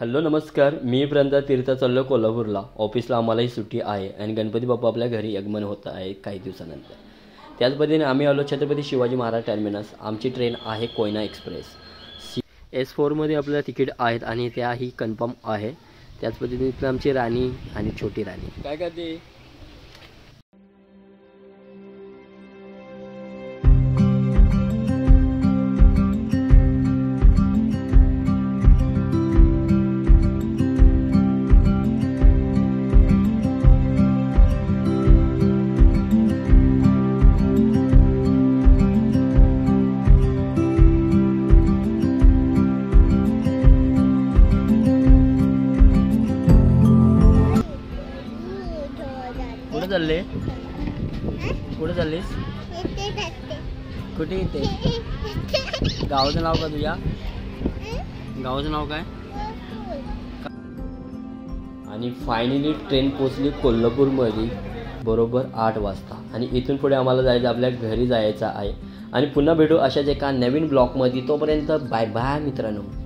Hello नमस्कार, मी प्रियंका तीर्थ चाललो कोल्हापूरला. ऑफिसला आम्हालाही सुट्टी आहे आणि गणपती बाप्पा आपल्या घरी आगमन होत आहे काही दिवसानंतर. त्याच पद्धतीने आम्ही आलो छत्रपती शिवाजी महाराज टर्मिनस. आमची ट्रेन आहे कोयना एक्सप्रेस. S4मध्ये आपल्याला तिकीट आहेत आणि त्याही कन्फर्म आहे. त्याच पद्धतीने इथं आमची राणी आणि छोटी राणी काय करते. कुठे चालले. कुठे चाललीस. कुठे इथे. गावाचं नाव का तुझ्या. गावाचं नाव काय. आणि फायनली ट्रेन पोचली कोल्हापूरमध्ये बरोबर 8 वाजता. आणि इथून पुढे आम्हाला जायचं आपल्या घरी जायचं आहे. आणि पुन्हा भेटू अशाच एका नवीन ब्लॉगमध्ये. तोपर्यंत बाय बाय मित्रांनो.